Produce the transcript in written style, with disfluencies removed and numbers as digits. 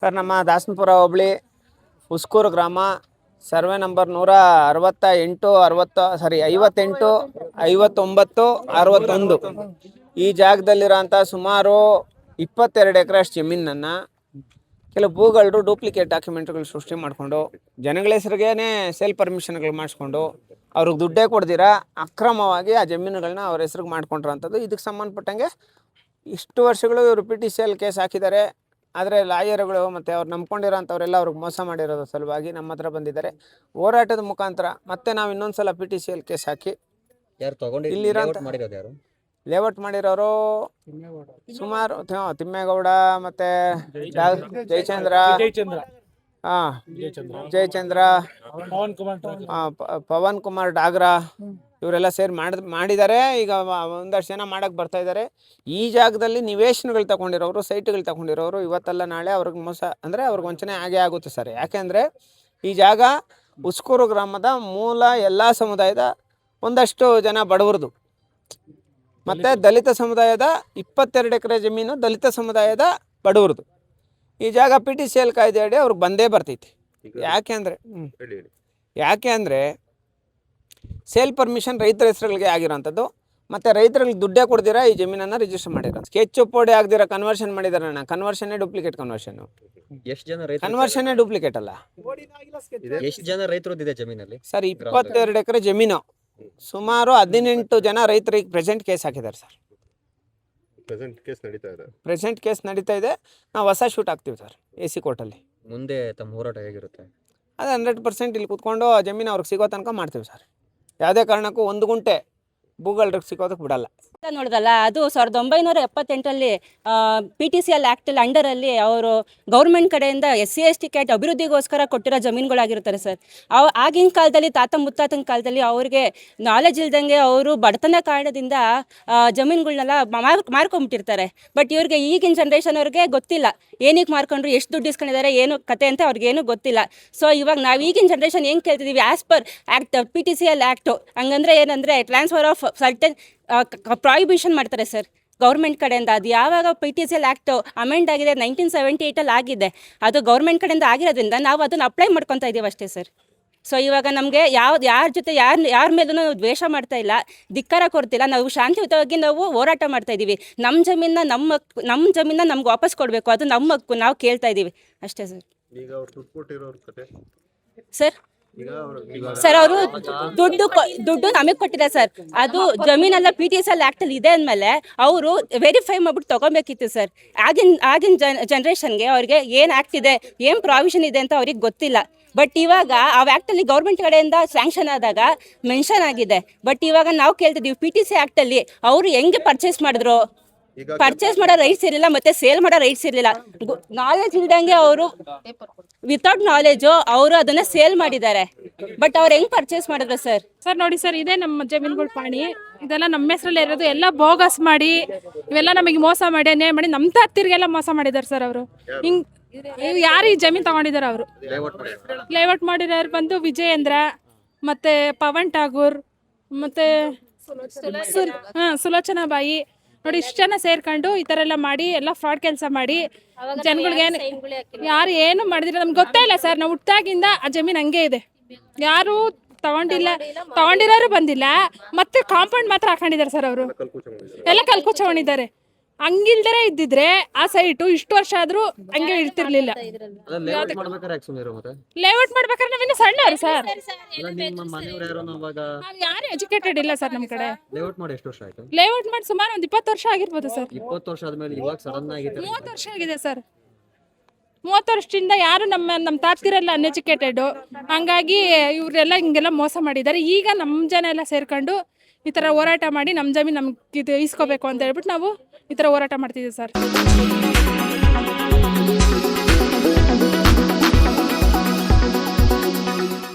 Sir, ನಮ್ಮ ದಾಸನಪುರ ಹೋಬಳಿ ಉಸ್ಕೂರು ಗ್ರಾಮ survey number 168 58 59 61 ಈ ಜಾಗದಲ್ಲಿರೋಂಥ ಸುಮಾರು 22 ಎಕರೆ ಜಮೀನನ್ನು ಕೆಲವು ಭೂಗಳರು ಡೂಪ್ಲಿಕೇಟ್ ಡಾಕ್ಯುಮೆಂಟ್ಗಳು ಸೃಷ್ಟಿ ಮಾಡಿಕೊಂಡು ಜನಗಳ ಹೆಸರಿಗೇನೆ ಸೇಲ್ ಪರ್ಮಿಷನ್ಗಳು ಮಾಡಿಸ್ಕೊಂಡು ಅವ್ರಿಗೆ ದುಡ್ಡೇ ಕೊಡ್ದಿರಾ ಅಕ್ರಮವಾಗಿ ಆ ಜಮೀನುಗಳನ್ನ ಅವ್ರ ಹೆಸ್ರಿಗೆ ಮಾಡ್ಕೊಂಡಿರೋಂಥದ್ದು. ಇದಕ್ಕೆ ಸಂಬಂಧಪಟ್ಟಂಗೆ ಇಷ್ಟು ವರ್ಷಗಳು ಇವರು PTCL ಕೇಸ್ ಹಾಕಿದ್ದಾರೆ. ಆದರೆ ಲಾಯರ್ಗಳು ಮತ್ತು ಅವ್ರು ನಂಬ್ಕೊಂಡಿರೋಂಥವ್ರೆಲ್ಲ ಅವ್ರಿಗೆ ಮೋಸ ಮಾಡಿರೋದ್ರ ಸಲುವಾಗಿ ನಮ್ಮ ಹತ್ರ ಬಂದಿದ್ದಾರೆ. ಹೋರಾಟದ ಮುಖಾಂತರ ಮತ್ತೆ ನಾವು ಇನ್ನೊಂದು ಸಲ PTCL ಕೇಸ್ ಹಾಕಿ ಇಲ್ಲಿರೋಂಥ ಲೇಔಟ್ ಮಾಡಿರೋರು ಸುಮಾರು ತಿಮ್ಮೇಗೌಡ ಮತ್ತು ಜಯಚಂದ್ರ ಜಯಚಂದ್ರ ಪವನ್ ಕುಮಾರ್ ಡಾಗ್ರಾ ಇವರೆಲ್ಲ ಸೇರಿ ಮಾಡಿದ್ದಾರೆ. ಈಗ ಒಂದಷ್ಟು ಜನ ಮಾಡೋಕ್ಕೆ ಬರ್ತಾ ಇದ್ದಾರೆ. ಈ ಜಾಗದಲ್ಲಿ ನಿವೇಶನಗಳು ತಗೊಂಡಿರೋರು, ಸೈಟ್ಗಳು ತಗೊಂಡಿರೋರು ಇವತ್ತಲ್ಲ ನಾಳೆ ಅವ್ರಿಗೆ ಮೋಸ ಅಂದರೆ ಅವ್ರಿಗೆ ವಂಚನೆ ಆಗೇ ಆಗುತ್ತೆ ಸರ್. ಯಾಕೆಂದರೆ ಈ ಜಾಗ ಉಸ್ಕೂರು ಗ್ರಾಮದ ಮೂಲ ಎಲ್ಲ ಸಮುದಾಯದ ಒಂದಷ್ಟು ಜನ ಬಡವರದು ಮತ್ತು ದಲಿತ ಸಮುದಾಯದ 22 ಎಕರೆ ಜಮೀನು ದಲಿತ ಸಮುದಾಯದ ಬಡವರದು. ಈ ಜಾಗ PTCL ಕಾಯ್ದೆ ಅಡಿ ಅವ್ರಿಗೆ ಬಂದೇ ಬರ್ತೈತಿ. ಯಾಕೆ ಅಂದರೆ ಸೇಲ್ ಪರ್ಮಿಷನ್ ರೈತರ ಹೆಸರುಗಳಿಗೆ ಆಗಿರೋಂಥದ್ದು ಮತ್ತು ರೈತರಿಗೆ ದುಡ್ಡೇ ಕೊಡ್ದಿರಾ ಈ ಜಮೀನನ್ನು ರಿಜಿಸ್ಟರ್ ಮಾಡಿರೋ ಸ್ಕೆಚ್ ಪೋಡಿ ಆಗದಿರೋ ಕನ್ವರ್ಷನ್ ಮಾಡಿದಾರೆ. ಅಣ್ಣ ಕನ್ವರ್ಷನ್ನೇ ಡೂಪ್ಲಿಕೇಟ್ ಕನ್ವರ್ಷನ್. ಎಷ್ಟು ಜನ ರೈತರು ಕನ್ವರ್ಷನ್ನೇ ಡೂಪ್ಲಿಕೇಟ್ ಅಲ್ಲ. ಎಷ್ಟು ಜನ ರೈತರು ಇದೆ ಜಮೀನಲ್ಲಿ ಸರ್? 22 ಎಕರೆ ಜಮೀನು. ಸುಮಾರು 18 ಜನ ರೈತರಿಗೆ ಪ್ರೆಸೆಂಟ್ ಕೇಸ್ ಹಾಕಿದ್ದಾರೆ ಸರ್. ಪ್ರೆಸೆಂಟ್ ಕೇಸ್ ನಡೀತಾ ಇದೆ. ನಾವು ಹೊಸ ಶೂಟ್ ಹಾಕ್ತೀವಿ ಸರ್ AC ಕೋರ್ಟಲ್ಲಿ. ಮುಂದೆ ತಮ್ಮ ಹೋರಾಟ ಹೇಗಿರುತ್ತೆ? ಅದು 100% ಇಲ್ಲಿ ಕೂತ್ಕೊಂಡು ಆ ಜಮೀನು ಅವ್ರಿಗೆ ಸಿಗೋ ತನಕ ಮಾಡ್ತೀವಿ ಸರ್. ಯಾವುದೇ ಕಾರಣಕ್ಕೂ 1 ಗುಂಟೆ ಭೂಗಳಿಗೆ ಸಿಗೋದಕ್ಕೆ ಬಿಡಲ್ಲ. ನೋಡಿದಲ್ಲ, ಅದು 1978 PTCL ಆ್ಯಕ್ಟಲ್ಲಿ ಅಂಡರಲ್ಲಿ ಅವರು ಗೌರ್ಮೆಂಟ್ ಕಡೆಯಿಂದ SC ST ಕ್ಯಾಟ್ ಅಭಿವೃದ್ಧಿಗೋಸ್ಕರ ಕೊಟ್ಟಿರೋ ಜಮೀನುಗಳಾಗಿರ್ತಾರೆ ಸರ್. ಆಗಿನ ಕಾಲದಲ್ಲಿ ತಾತ ಮುತ್ತಾತನ ಕಾಲದಲ್ಲಿ ಅವ್ರಿಗೆ ನಾಲೆಜ್ ಇಲ್ದಂಗೆ ಅವರು ಬಡತನ ಕಾರಣದಿಂದ ಜಮೀನುಗಳನ್ನೆಲ್ಲ ಮಾರ್ಕೊಂಬಿಟ್ಟಿರ್ತಾರೆ. ಬಟ್ ಇವ್ರಿಗೆ ಈಗಿನ ಜನ್ರೇಷನ್ ಅವ್ರಿಗೆ ಗೊತ್ತಿಲ್ಲ ಏನಕ್ಕೆ ಮಾರ್ಕೊಂಡ್ರು, ಎಷ್ಟು ದುಡ್ಡು ಇಸ್ಕೊಂಡಿದ್ದಾರೆ, ಏನು ಕತೆ ಅಂತ ಅವ್ರಿಗೇನು ಗೊತ್ತಿಲ್ಲ. ಸೊ ಇವಾಗ ನಾವು ಈಗಿನ ಜನ್ರೇಷನ್ ಏನು ಕೇಳ್ತಿದ್ದೀವಿ, as per act PTCL act ಹಂಗಂದ್ರೆ ಏನಂದರೆ ಟ್ರಾನ್ಸ್ಫರ್ ಆಫ್ ಸರ್ಟನ್ ಪ್ರಾಹಿಬಿಷನ್ ಮಾಡ್ತಾರೆ ಸರ್ ಗೌರ್ಮೆಂಟ್ ಕಡೆಯಿಂದ. ಅದು ಯಾವಾಗ PTCL ಆ್ಯಕ್ಟು ಅಮೆಂಡ್ ಆಗಿದೆ 1978 ಆಗಿದೆ. ಅದು ಗೌರ್ಮೆಂಟ್ ಕಡೆಯಿಂದ ಆಗಿರೋದ್ರಿಂದ ನಾವು ಅದನ್ನು ಅಪ್ಲೈ ಮಾಡ್ಕೊತಾ ಇದ್ದೀವಿ ಅಷ್ಟೇ ಸರ್. ಸೊ ಇವಾಗ ನಮಗೆ ಯಾರ ಜೊತೆ ಯಾರ ಮೇಲೂ ನಾವು ದ್ವೇಷ ಮಾಡ್ತಾ ಇಲ್ಲ, ಧಿಕ್ಕಾರ ಕೊಡ್ತಿಲ್ಲ. ನಾವು ಶಾಂತಿಯುತವಾಗಿ ನಾವು ಹೋರಾಟ ಮಾಡ್ತಾ ಇದ್ದೀವಿ. ನಮ್ಮ ಜಮೀನ ನಮ್ಗೆ ವಾಪಸ್ ಕೊಡಬೇಕು, ಅದು ನಮ್ಮ ಹಕ್ಕು, ನಾವು ಕೇಳ್ತಾ ಇದ್ದೀವಿ ಅಷ್ಟೇ ಸರ್. ಸರ್ ಅವರು ದುಡ್ಡು ನಮಗೆ ಕೊಟ್ಟಿದ್ದಾರೆ ಸರ್. ಅದು ಜಮೀನೆಲ್ಲ PTCL ಆ್ಯಕ್ಟಲ್ಲಿ ಇದೆ ಅಂದಮೇಲೆ ಅವರು ವೆರಿಫೈ ಮಾಡ್ಬಿಟ್ಟು ತೊಗೊಬೇಕಿತ್ತು ಸರ್. ಆಗಿನ ಜನ್ರೇಷನ್ಗೆ ಅವ್ರಿಗೆ ಏನು ಆ್ಯಕ್ಟ್ ಇದೆ, ಏನು ಪ್ರಾವಿಷನ್ ಇದೆ ಅಂತ ಅವ್ರಿಗೆ ಗೊತ್ತಿಲ್ಲ. ಬಟ್ ಇವಾಗ ಆ ಆ್ಯಕ್ಟಲ್ಲಿ ಗೌರ್ಮೆಂಟ್ ಕಡೆಯಿಂದ ಸ್ಯಾಂಕ್ಷನ್ ಆದಾಗ ಮೆನ್ಷನ್ ಆಗಿದೆ. ಬಟ್ ಇವಾಗ ನಾವು ಕೇಳ್ತಿದ್ದೀವಿ PTC ಆ್ಯಕ್ಟಲ್ಲಿ ಅವರು ಹೆಂಗೆ ಪರ್ಚೇಸ್ ಮಾಡಿದ್ರು, ಪರ್ಚೇಸ್ ಮಾಡೋ ರೈಟ್ಸ್ ಇರಲಿಲ್ಲ ಮತ್ತು ಸೇಲ್ ಮಾಡೋ ರೈಟ್ಸ್ ಇರಲಿಲ್ಲ. ನಾಲೆಜ್ ಇಲ್ದಂಗೆ ಅವರು ವಿತೌಟ್ ನಾಲೆಜು ಅವರು ಅದನ್ನ ಸೇಲ್ ಮಾಡಿದ್ದಾರೆ. ಬಟ್ ಅವ್ರು ಹೆಂಗ್ ಪರ್ಚೇಸ್ ಮಾಡಿದ್ರು ಸರ್? ನೋಡಿ ಸರ್, ಇದೇ ನಮ್ಮ ಜಮೀನುಗಳ ಪಾಣಿ, ಇದೆಲ್ಲ ನಮ್ಮ ಹೆಸರಲ್ಲೇ ಇರೋದು. ಎಲ್ಲ ಬೋಗಸ್ ಮಾಡಿ ಇವೆಲ್ಲ ನಮಗೆ ಮೋಸ ಮಾಡಿ ಅನ್ಯಾಯ ಮಾಡಿ ನಮ್ಮ ತಾತಿರಿಗೆಲ್ಲ ಮೋಸ ಮಾಡಿದ್ದಾರೆ ಸರ್ ಅವರು. ಹಿಂಗ್ ಯಾರು ಈ ಜಮೀನು ತಗೊಂಡಿದ್ದಾರೆ ಅವರು ಲೇಔಟ್ ಮಾಡಿರೋರು ಬಂದು ವಿಜಯೇಂದ್ರ ಮತ್ತೆ ಪವನ್ ಠಾಗೂರ್ ಮತ್ತೆ ಸುಲೋಚನಾ ಬಾಯಿ. ನೋಡಿ ಇಷ್ಟು ಜನ ಸೇರ್ಕೊಂಡು ಈ ಥರ ಎಲ್ಲ ಮಾಡಿ ಎಲ್ಲ ಫ್ರಾಡ್ ಕೆಲಸ ಮಾಡಿ ಜನಗಳಿಗೆ ಯಾರು ಏನು ಮಾಡಿದ್ರೆ ನಮ್ಗೆ ಗೊತ್ತೇ ಇಲ್ಲ ಸರ್. ನಾವು ಹುಟ್ಟಾಗಿಂದ ಆ ಜಮೀನು ಹಂಗೆ ಇದೆ, ಯಾರು ತಗೊಂಡಿರೋರು ಬಂದಿಲ್ಲ. ಮತ್ತೆ ಕಾಂಪೌಂಡ್ ಮಾತ್ರ ಹಾಕೊಂಡಿದ್ದಾರೆ ಸರ್ ಅವರು, ಎಲ್ಲ ಕಲ್ಕುಚ್ಕೊಂಡಿದ್ದಾರೆ. ಹಂಗಿಲ್ದರೆ ಇದ್ದಿದ್ರೆ ಆ ಸೈಟು ಇಷ್ಟು ವರ್ಷ ಆದ್ರೂ ಹಂಗೆ ಇರ್ತಿರ್ಲಿಲ್ಲ. ಲೇಔಟ್ ಮಾಡ್ಬೇಕಾದ್ರೆ ನಾವಿನ್ನು ಸಣ್ಣವರು ಸರ್, ಯಾರು ಎಜುಕೇಟೆಡ್ ಇಲ್ಲ ಸರ್ ನಮ್ಮ ಕಡೆ. ಲೇಔಟ್ ಮಾಡಿ ಸುಮಾರು ಒಂದು 20 ವರ್ಷ ಆಗಿರ್ಬೋದು ಸರ್. 20 ವರ್ಷ ಆದ್ಮೇಲೆ ಇವಾಗ ಸಡನ್ ಆಗಿ 30 ವರ್ಷ ಆಗಿದೆ ಸರ್. 30 ವರ್ಷದಿಂದ ಯಾರು ನಮ್ಮ ತಾತ್ಗಿರೆಲ್ಲ ಅನ್ಎಜುಕೇಟೆಡ್, ಹಂಗಾಗಿ ಇವರೆಲ್ಲ ಹಿಂಗೆಲ್ಲ ಮೋಸ ಮಾಡಿದ್ದಾರೆ. ಈಗ ನಮ್ಮ ಜನ ಎಲ್ಲ ಸೇರ್ಕೊಂಡು ಈ ಥರ ಹೋರಾಟ ಮಾಡಿ ನಮ್ಮ ಜಮೀನು ನಮ್ಗೆ ಇಸ್ಕೋಬೇಕು ಅಂತ ಹೇಳ್ಬಿಟ್ಟು ನಾವು ಈ ಥರ ಹೋರಾಟ ಮಾಡ್ತಿದ್ದೀವಿ ಸರ್.